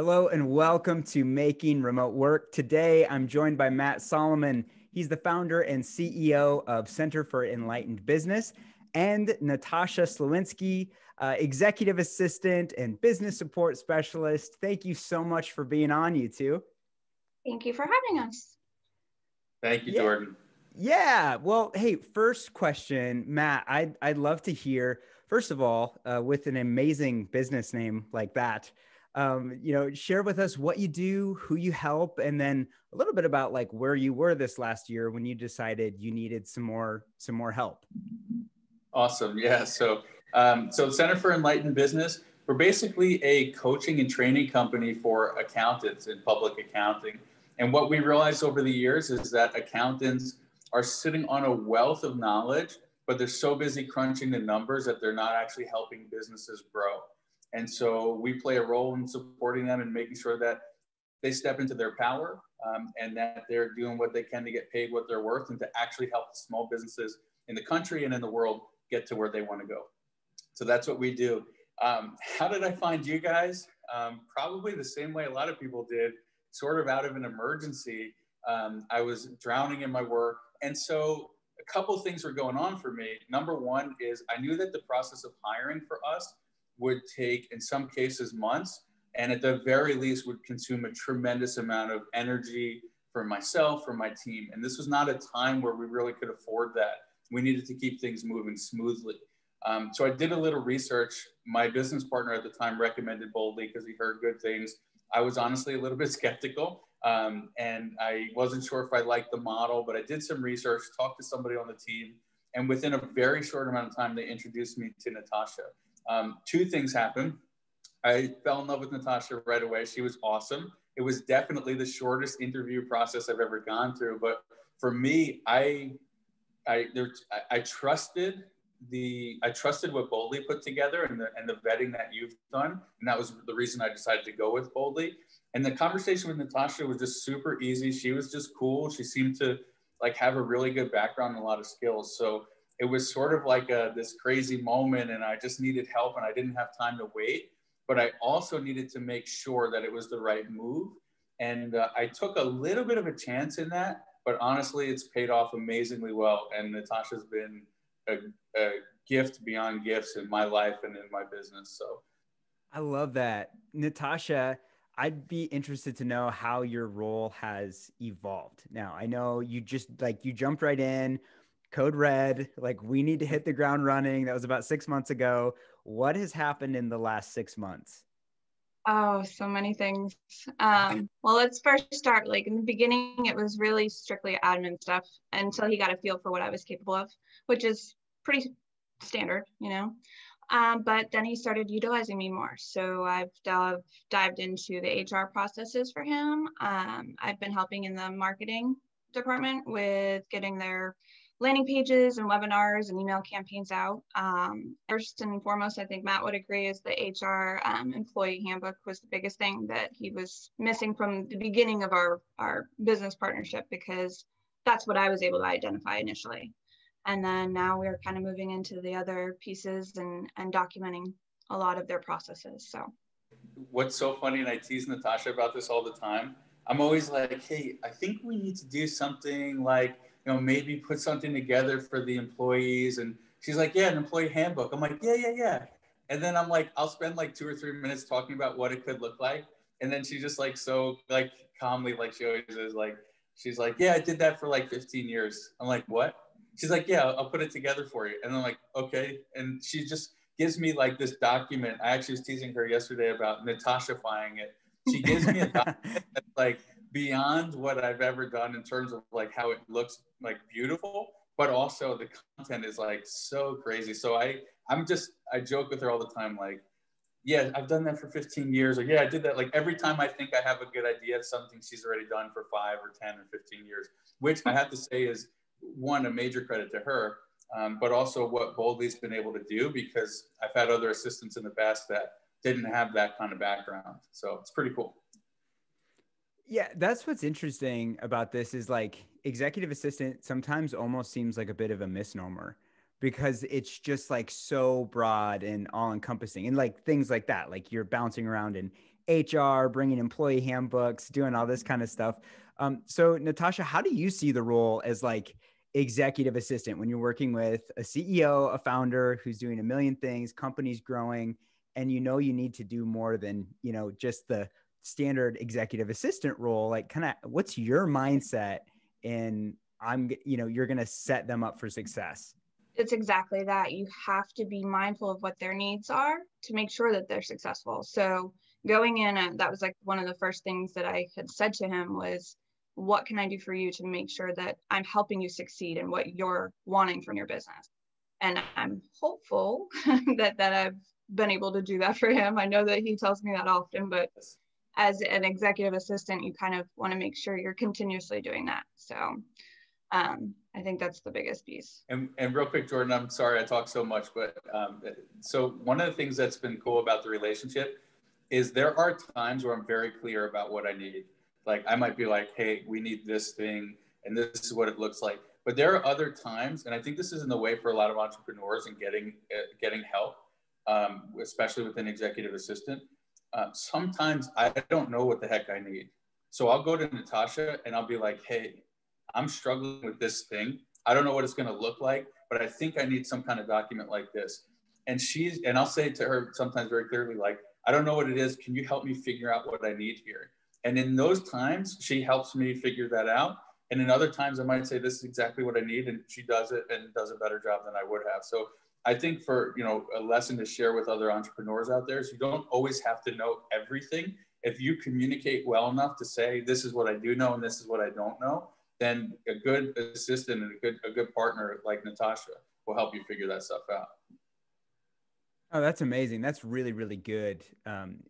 Hello and welcome to Making Remote Work. Today, I'm joined by Matt Solomon. He's the founder and CEO of Center for Enlightened Business, and Natasha Slawinski, executive assistant and business support specialist. Thank you so much for being on, you two. Thank you for having us. Thank you, Jordan. Yeah. Well, hey, first question, Matt, I'd love to hear, first of all, with an amazing business name like that, share with us what you do, who you help, and then a little bit about like where you were this last year when you decided you needed some more help. Awesome. Yeah. So Center for Enlightened Business, we're basically a coaching and training company for accountants in public accounting. And what we realized over the years is that accountants are sitting on a wealth of knowledge, but they're so busy crunching the numbers that they're not actually helping businesses grow. And so we play a role in supporting them and making sure that they step into their power and that they're doing what they can to get paid what they're worth and to actually help small businesses in the country and in the world get to where they want to go. So that's what we do. How did I find you guys? Probably the same way a lot of people did, sort of out of an emergency. I was drowning in my work. And so a couple of things were going on for me. Number one is I knew that the process of hiring for us would take, in some cases, months, and at the very least would consume a tremendous amount of energy for myself, for my team. And this was not a time where we really could afford that. We needed to keep things moving smoothly. So I did a little research. My business partner at the time recommended Boldly because he heard good things. I was honestly a little bit skeptical, and I wasn't sure if I liked the model, but I did some research, talked to somebody on the team, and within a very short amount of time, they introduced me to Natasha. Two things happened. I fell in love with Natasha right away. She was awesome. It was definitely the shortest interview process I've ever gone through. But for me, I trusted what Boldly put together and the vetting that you've done. And that was the reason I decided to go with Boldly. And the conversation with Natasha was just super easy. She was just cool. She seemed to like have a really good background and a lot of skills. So it was sort of like this crazy moment, and I just needed help and I didn't have time to wait. But I also needed to make sure that it was the right move. And I took a little bit of a chance in that, but honestly, it's paid off amazingly well. And Natasha's been a gift beyond gifts in my life and in my business. So I love that. Natasha, I'd be interested to know how your role has evolved. Now, I know you jumped right in, code red, like we need to hit the ground running. That was about 6 months ago. What has happened in the last 6 months? Oh, so many things. Well, let's first start, like in the beginning, it was really strictly admin stuff until he got a feel for what I was capable of, which is pretty standard, but then he started utilizing me more. So I've dived into the HR processes for him. I've been helping in the marketing department with getting their landing pages and webinars and email campaigns out. First and foremost, I think Matt would agree, is the HR employee handbook was the biggest thing that he was missing from the beginning of our business partnership, because that's what I was able to identify initially. And then now we're kind of moving into the other pieces and documenting a lot of their processes. So what's so funny, and I tease Natasha about this all the time, I'm always like, hey, I think we need to do something like, maybe put something together for the employees. And she's like, yeah, an employee handbook. I'm like, yeah. And then I'm like, I'll spend like 2 or 3 minutes talking about what it could look like. And then she just like, so like calmly, like she always is, like, she's like, yeah, I did that for like 15 years. I'm like, what? She's like, yeah, I'll put it together for you. And I'm like, okay. And she just gives me like this document. I actually was teasing her yesterday about Natashifying it. She gives me a document that's like beyond what I've ever done in terms of like how it looks like beautiful, but also the content is like so crazy. So I joke with her all the time, like, yeah, I've done that for 15 years. Or yeah, I did that. Like every time I think I have a good idea, it's something she's already done for 5 or 10 or 15 years, which I have to say is one, a major credit to her, but also what Boldly's been able to do, because I've had other assistants in the past that didn't have that kind of background. So it's pretty cool. Yeah, that's what's interesting about this is like executive assistant sometimes almost seems like a bit of a misnomer, because it's just like so broad and all encompassing, and like things like that, like you're bouncing around in HR, bringing employee handbooks, doing all this kind of stuff. So Natasha, how do you see the role as like executive assistant when you're working with a CEO, a founder who's doing a million things, company's growing, and you know you need to do more than, you know, just the standard executive assistant role? Like, kind of, what's your mindset in you're going to set them up for success? It's exactly that. You have to be mindful of what their needs are to make sure that they're successful. So going in, that was like one of the first things that I had said to him was, what can I do for you to make sure that I'm helping you succeed in what you're wanting from your business? And I'm hopeful that I've been able to do that for him. I know that he tells me that often, but as an executive assistant, you kind of want to make sure you're continuously doing that. So I think that's the biggest piece. And real quick, Jordan, I'm sorry I talk so much, but so one of the things that's been cool about the relationship is there are times where I'm very clear about what I need. Like I might be like, hey, we need this thing and this is what it looks like. But there are other times, and I think this is in the way for a lot of entrepreneurs and getting help, especially with an executive assistant. Sometimes I don't know what the heck I need. So I'll go to Natasha and I'll be like, hey, I'm struggling with this thing. I don't know what it's going to look like, but I think I need some kind of document like this. And I'll say to her sometimes very clearly, like, I don't know what it is. Can you help me figure out what I need here? And in those times, she helps me figure that out. And in other times, I might say, this is exactly what I need. And she does it and does a better job than I would have. So I think for, a lesson to share with other entrepreneurs out there is you don't always have to know everything. If you communicate well enough to say, this is what I do know and this is what I don't know, then a good assistant and a good partner like Natasha will help you figure that stuff out. Oh, that's amazing. That's really, really good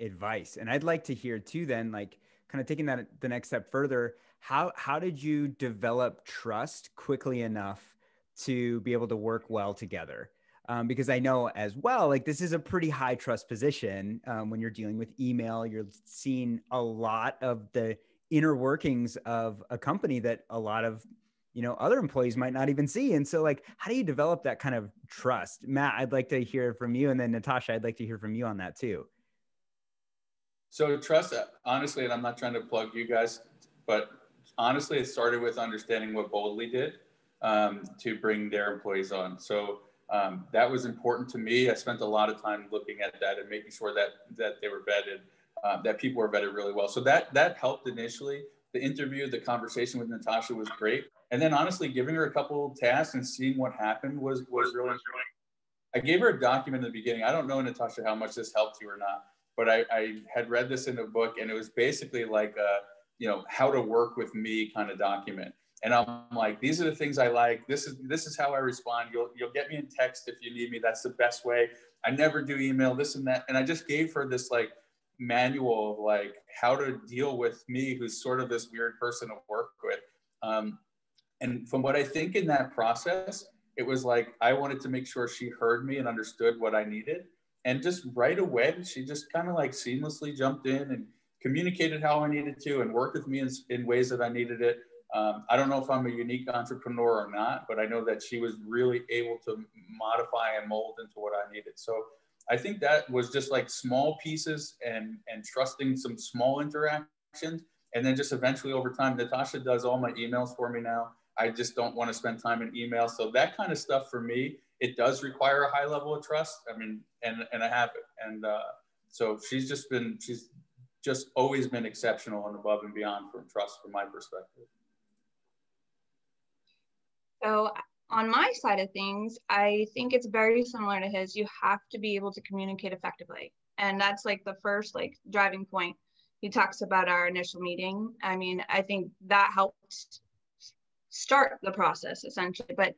advice. And I'd like to hear too, then, like, kind of taking that the next step further, how did you develop trust quickly enough to be able to work well together? Because I know as well, like, this is a pretty high trust position. When you're dealing with email, you're seeing a lot of the inner workings of a company that a lot of other employees might not even see. And so, like, how do you develop that kind of trust? Matt, I'd like to hear from you. And then Natasha, I'd like to hear from you on that too. So trust, honestly, and I'm not trying to plug you guys, but honestly, it started with understanding what Boldly did to bring their employees on. So that was important to me. I spent a lot of time looking at that and making sure that they were vetted, that people were vetted really well. So that helped initially. The interview, the conversation with Natasha was great. And then honestly, giving her a couple of tasks and seeing what happened was really. I gave her a document in the beginning. I don't know, Natasha, how much this helped you or not, but I had read this in a book, and it was basically like how to work with me kind of document. And I'm like, these are the things I like. This is how I respond. You'll get me in text if you need me. That's the best way. I never do email, this and that. And I just gave her this like manual of like how to deal with me, who's sort of this weird person to work with. And from what I think in that process, it was like, I wanted to make sure she heard me and understood what I needed. And just right away, she just kind of like seamlessly jumped in and communicated how I needed to and worked with me in ways that I needed it. I don't know if I'm a unique entrepreneur or not, but I know that she was really able to modify and mold into what I needed. So I think that was just like small pieces and trusting some small interactions. And then just eventually over time, Natasha does all my emails for me now. I just don't want to spend time in email. So that kind of stuff for me, it does require a high level of trust. I mean, and I have it. And so she's just always been exceptional and above and beyond from trust from my perspective. So on my side of things, I think it's very similar to his. You have to be able to communicate effectively. And that's like the first like driving point. He talks about our initial meeting. I mean, I think that helped start the process essentially. But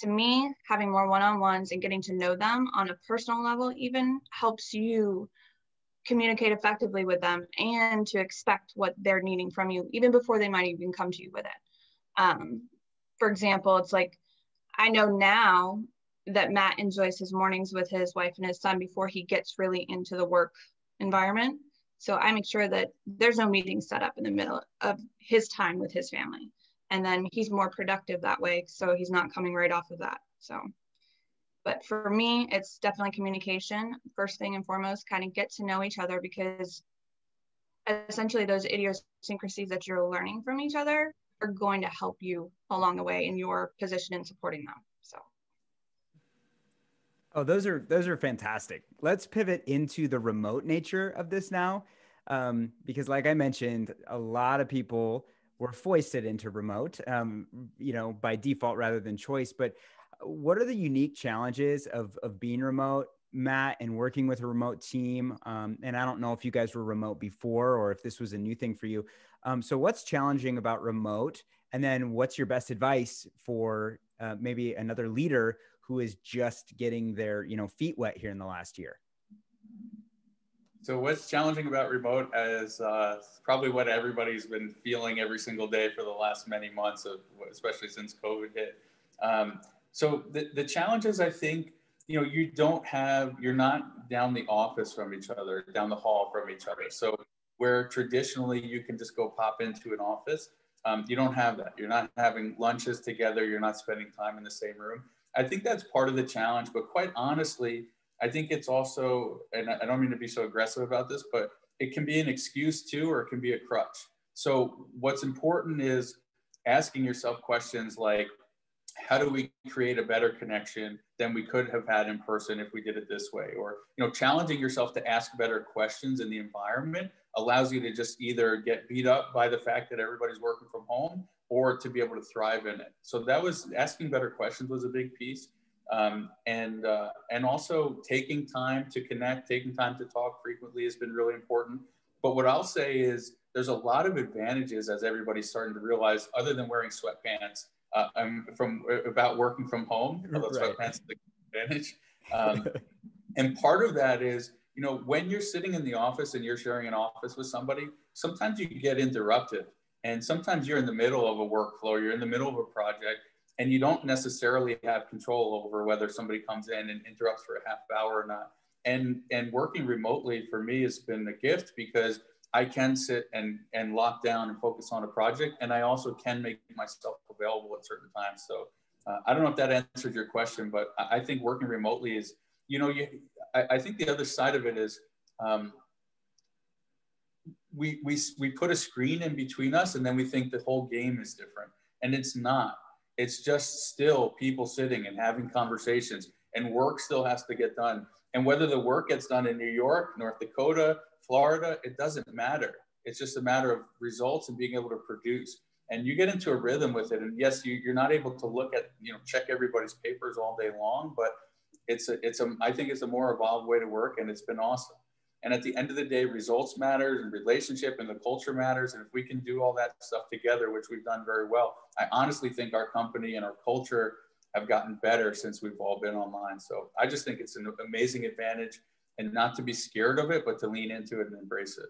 to me, having more one-on-ones and getting to know them on a personal level even helps you communicate effectively with them and to expect what they're needing from you even before they might even come to you with it. For example, it's like, I know now that Matt enjoys his mornings with his wife and his son before he gets really into the work environment. So I make sure that there's no meeting set up in the middle of his time with his family. And then he's more productive that way. So he's not coming right off of that. So But for me, it's definitely communication. First thing and foremost, kind of get to know each other, because essentially those idiosyncrasies that you're learning from each other are going to help you along the way in your position in supporting them. So. Oh, those are fantastic. Let's pivot into the remote nature of this now, because like I mentioned, a lot of people were foisted into remote, by default rather than choice. But what are the unique challenges of being remote, Matt, and working with a remote team? And I don't know if you guys were remote before or if this was a new thing for you. So what's challenging about remote? And then what's your best advice for maybe another leader who is just getting their, feet wet here in the last year? So what's challenging about remote is probably what everybody's been feeling every single day for the last many months, especially since COVID hit. So the challenges, I think, you're not down the office from each other, down the hall from each other. So where traditionally you can just go pop into an office, you don't have that. You're not having lunches together. You're not spending time in the same room. I think that's part of the challenge, but quite honestly, I think it's also, and I don't mean to be so aggressive about this, but it can be an excuse too, or it can be a crutch. So what's important is asking yourself questions like, how do we create a better connection than we could have had in person if we did it this way? Or, challenging yourself to ask better questions in the environment allows you to just either get beat up by the fact that everybody's working from home or to be able to thrive in it. So that was, asking better questions was a big piece. And also taking time to connect, taking time to talk frequently has been really important. But what I'll say is there's a lot of advantages, as everybody's starting to realize, other than wearing sweatpants, about working from home, although Right. sweatpants is the advantage. And part of that is, when you're sitting in the office and you're sharing an office with somebody, sometimes you get interrupted. And sometimes you're in the middle of a workflow, you're in the middle of a project, and you don't necessarily have control over whether somebody comes in and interrupts for a half hour or not. And working remotely for me has been a gift, because I can sit and lock down and focus on a project. And I also can make myself available at certain times. So I don't know if that answered your question, but I think working remotely is, I think the other side of it is we put a screen in between us, and then we think the whole game is different. And it's not. It's just still people sitting and having conversations, and work still has to get done. And whether the work gets done in New York, North Dakota, Florida, it doesn't matter. It's just a matter of results and being able to produce. And you get into a rhythm with it. And yes, you're not able to look at, check everybody's papers all day long, but I think it's a more evolved way to work, and it's been awesome. And at the end of the day, results matters, and relationship and the culture matters. And if we can do all that stuff together, which we've done very well, I honestly think our company and our culture have gotten better since we've all been online. So I just think it's an amazing advantage, and not to be scared of it, but to lean into it and embrace it.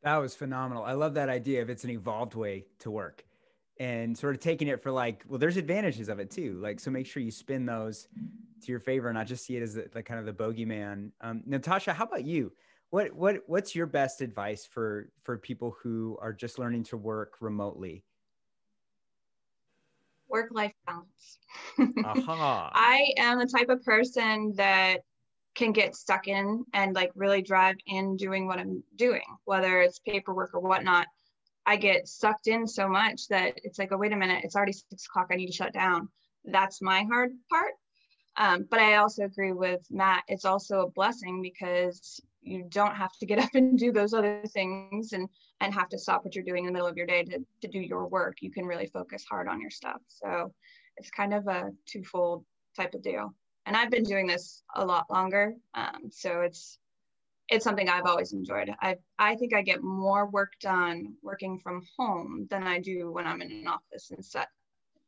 That was phenomenal. I love that idea of it's an evolved way to work, and sort of taking it for like, well, there's advantages of it too. Like, so make sure you spin those to your favor, and not just see it as like kind of the bogeyman. Natasha, how about you? What's your best advice for people who are just learning to work remotely? Work-life balance. Aha. I am the type of person that can get stuck in and like really drive in doing what I'm doing, whether it's paperwork or whatnot. I get sucked in so much that it's like, oh, wait a minute, it's already 6 o'clock. I need to shut down. That's my hard part. But I also agree with Matt. It's also a blessing, because you don't have to get up and do those other things and have to stop what you're doing in the middle of your day to do your work. You can really focus hard on your stuff. So it's kind of a twofold type of deal. And I've been doing this a lot longer. So it's something I've always enjoyed. I think I get more work done working from home than I do when I'm in an office and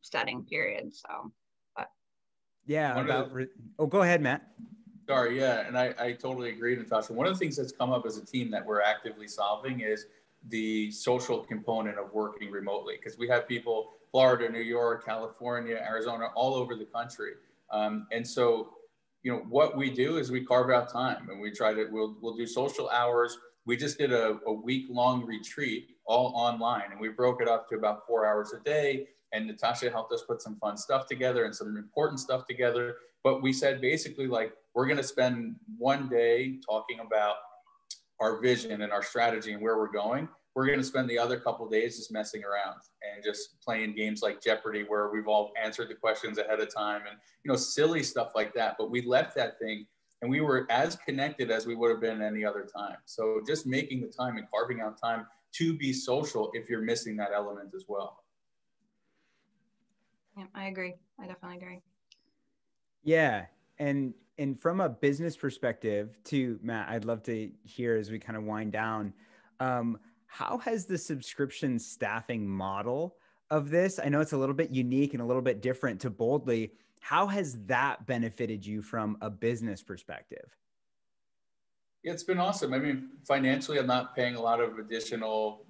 setting period. So, but yeah. Go ahead, Matt. Sorry, yeah, and I totally agree, Natasha. One of the things that's come up as a team that we're actively solving is the social component of working remotely, because we have people Florida, New York, California, Arizona, all over the country. And so, what we do is we carve out time, and we'll do social hours. We just did a week-long retreat all online, and we broke it up to about 4 hours a day. and Natasha helped us put some fun stuff together and some important stuff together. But we said basically, like, we're going to spend one day talking about our vision and our strategy and where we're going. We're going to spend the other couple of days just messing around and just playing games like Jeopardy, where we've all answered the questions ahead of time, and, you know, silly stuff like that. But we left that thing and we were as connected as we would have been any other time. So just making the time and carving out time to be social if you're missing that element as well. Yeah, I agree. I definitely agree. Yeah. And from a business perspective too, Matt, I'd love to hear as we kind of wind down, how has the subscription staffing model of this, I know it's a little bit unique and a little bit different to Boldly, how has that benefited you from a business perspective? Yeah, it's been awesome. I mean, financially, I'm not paying a lot of additional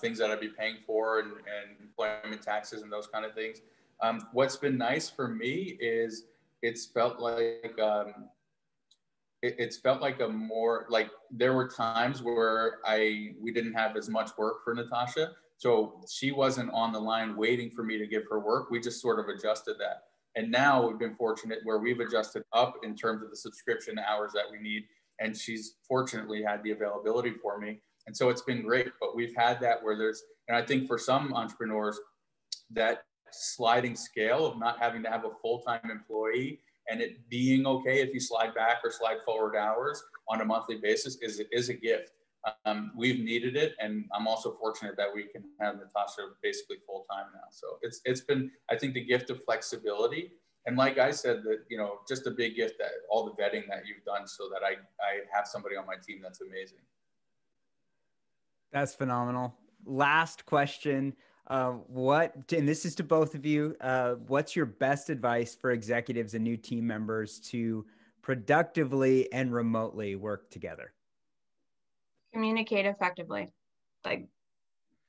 things that I'd be paying for, and employment taxes and those kind of things. What's been nice for me is it's felt like it's felt like a more, like, there were times where we didn't have as much work for Natasha. So she wasn't on the line waiting for me to give her work. We just sort of adjusted that. And now we've been fortunate where we've adjusted up in terms of the subscription hours that we need. And she's fortunately had the availability for me. And so it's been great. But we've had that where and I think for some entrepreneurs, that sliding scale of not having to have a full-time employee and it being okay if you slide back or slide forward hours on a monthly basis is a gift. We've needed it, and I'm also fortunate that we can have Natasha basically full time now. So it's been, I think, the gift of flexibility, and like I said, that, you know, just a big gift that all the vetting that you've done so that I have somebody on my team that's amazing. That's phenomenal. Last question. And this is to both of you, what's your best advice for executives and new team members to productively and remotely work together? Communicate effectively. Like,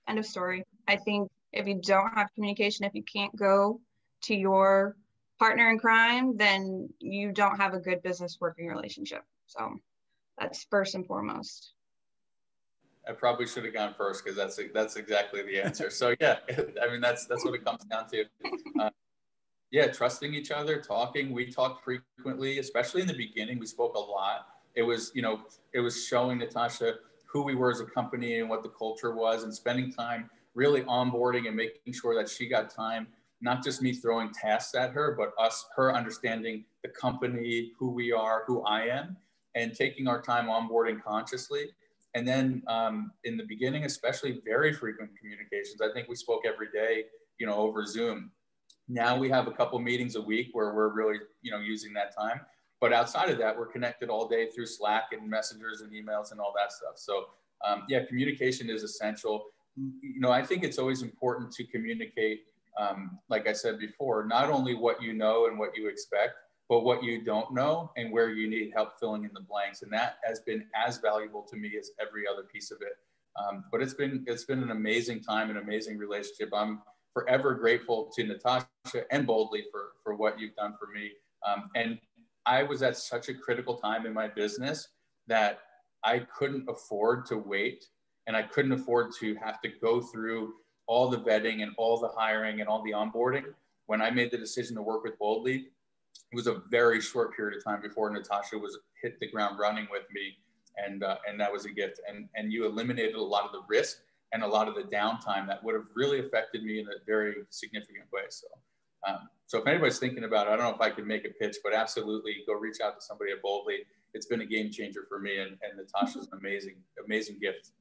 end of story. I think if you don't have communication, if you can't go to your partner in crime, then you don't have a good business working relationship. So that's first and foremost. I probably should have gone first because that's exactly the answer. So yeah, I mean, that's what it comes down to. Yeah, trusting each other, talking. We talked frequently, especially in the beginning. We spoke a lot. It was, you know, it was showing Natasha who we were as a company and what the culture was, and spending time really onboarding and making sure that she got time, not just me throwing tasks at her, but her understanding the company, who we are, who I am, and taking our time onboarding consciously. And then in the beginning, especially, very frequent communications. I think we spoke every day, you know, over Zoom. Now we have a couple meetings a week where we're really, you know, using that time. But outside of that, we're connected all day through Slack and messengers and emails and all that stuff. So yeah, communication is essential. You know, I think it's always important to communicate, like I said before, not only what you know and what you expect, but what you don't know and where you need help filling in the blanks. And that has been as valuable to me as every other piece of it. But it's been an amazing time, an amazing relationship. I'm forever grateful to Natasha and Boldly for what you've done for me. And I was at such a critical time in my business that I couldn't afford to wait, and I couldn't afford to have to go through all the vetting and all the hiring and all the onboarding. When I made the decision to work with Boldly, it was a very short period of time before Natasha was hit the ground running with me. And that was a gift. And you eliminated a lot of the risk and a lot of the downtime that would have really affected me in a very significant way. So if anybody's thinking about it, I don't know if I can make a pitch, but absolutely go reach out to somebody at Boldly. It's been a game changer for me, and Natasha's an amazing gift.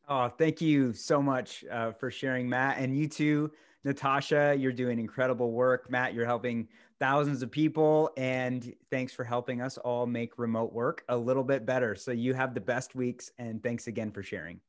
Oh, thank you so much for sharing, Matt. And you too, Natasha, you're doing incredible work. Matt, you're helping thousands of people, and thanks for helping us all make remote work a little bit better. So you have the best weeks, and thanks again for sharing.